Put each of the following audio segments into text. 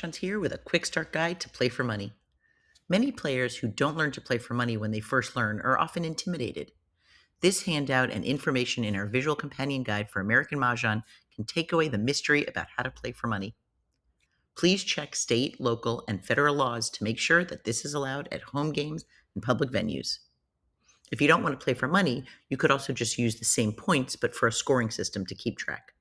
Here with a quick start guide to play for money. Many players who don't learn to play for money when they first learn are often intimidated. This handout and information in our visual companion guide for American Mahjong can take away the mystery about how to play for money. Please check state, local, and federal laws to make sure that this is allowed at home games and public venues. If you don't want to play for money, you could also just use the same points but for a scoring system to keep track.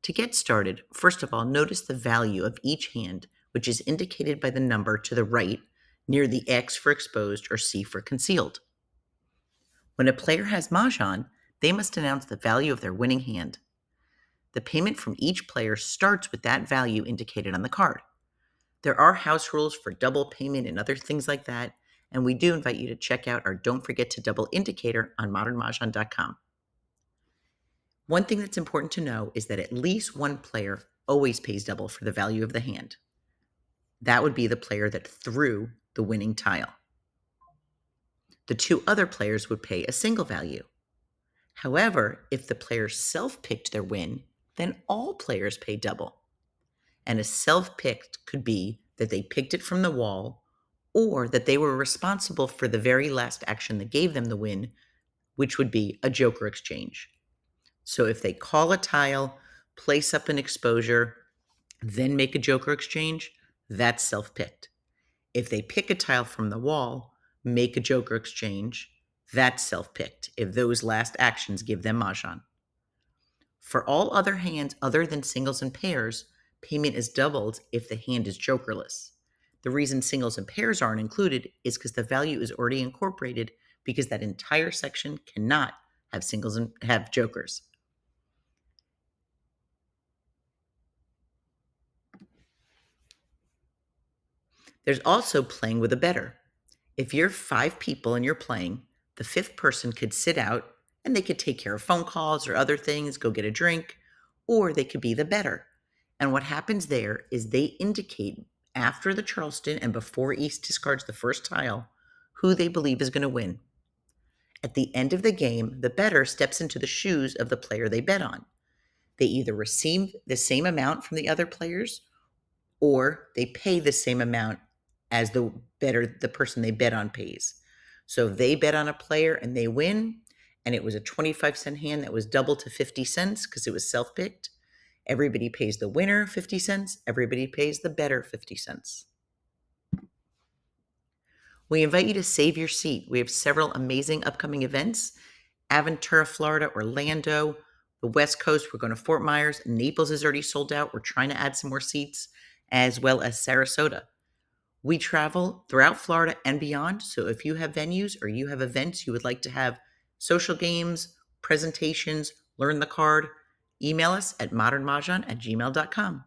To get started, first of all, notice the value of each hand, which is indicated by the number to the right near the X for exposed or C for concealed. When a player has Mahjong, they must announce the value of their winning hand. The payment from each player starts with that value indicated on the card. There are house rules for double payment and other things like that, and we do invite you to check out our Don't Forget to Double indicator on modernmahjong.com. One thing that's important to know is that at least one player always pays double for the value of the hand. That would be the player that threw the winning tile. The two other players would pay a single value. However, if the player self-picked their win, then all players pay double. And a self-picked could be that they picked it from the wall or that they were responsible for the very last action that gave them the win, which would be a joker exchange. So if they call a tile, place up an exposure, then make a joker exchange, that's self-picked. If they pick a tile from the wall, make a joker exchange, that's self-picked, if those last actions give them Mahjong. For all other hands other than singles and pairs, payment is doubled if the hand is jokerless. The reason singles and pairs aren't included is because the value is already incorporated because that entire section cannot have singles and have jokers. There's also playing with a bettor. If you're 5 people and you're playing, the 5th person could sit out and they could take care of phone calls or other things, go get a drink, or they could be the bettor. And what happens there is they indicate after the Charleston and before East discards the first tile who they believe is going to win. At the end of the game, the bettor steps into the shoes of the player they bet on. They either receive the same amount from the other players or they pay the same amount as the person they bet on pays. So if they bet on a player and they win, and it was a 25-cent hand that was double to 50 cents because it was self-picked, everybody pays the winner 50 cents, everybody pays the bettor 50 cents. We invite you to save your seat. We have several amazing upcoming events. Aventura, Florida, Orlando, the West Coast, we're going to Fort Myers. Naples is already sold out. We're trying to add some more seats, as well as Sarasota. We travel throughout Florida and beyond, so if you have venues or you have events you would like to have social games, presentations, learn the card, email us at modernmahjong@gmail.com.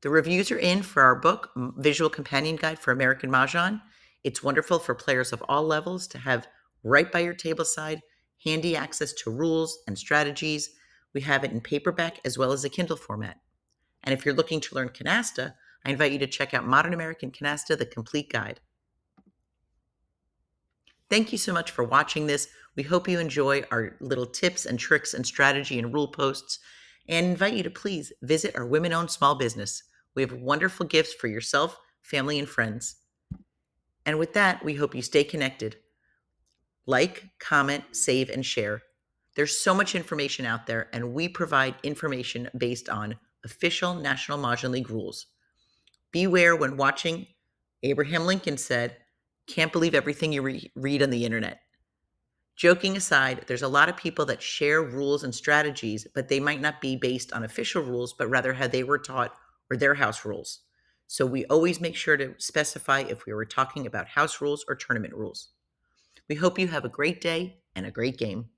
The reviews are in for our book, Visual Companion Guide for American Mahjong. It's wonderful for players of all levels to have right by your tableside, handy access to rules and strategies. We have it in paperback as well as a Kindle format. And if you're looking to learn canasta, I invite you to check out Modern American Canasta, the complete guide. Thank you so much for watching this. We hope you enjoy our little tips and tricks and strategy and rule posts, and invite you to please visit our women-owned small business. We have wonderful gifts for yourself, family, and friends. And with that, we hope you stay connected. Like, comment, save, and share. There's so much information out there, and we provide information based on official National Mah Jongg League rules. Beware when watching. Abraham Lincoln said, "Can't believe everything you read on the internet." Joking aside, there's a lot of people that share rules and strategies, but they might not be based on official rules, but rather how they were taught or their house rules. So we always make sure to specify if we were talking about house rules or tournament rules. We hope you have a great day and a great game.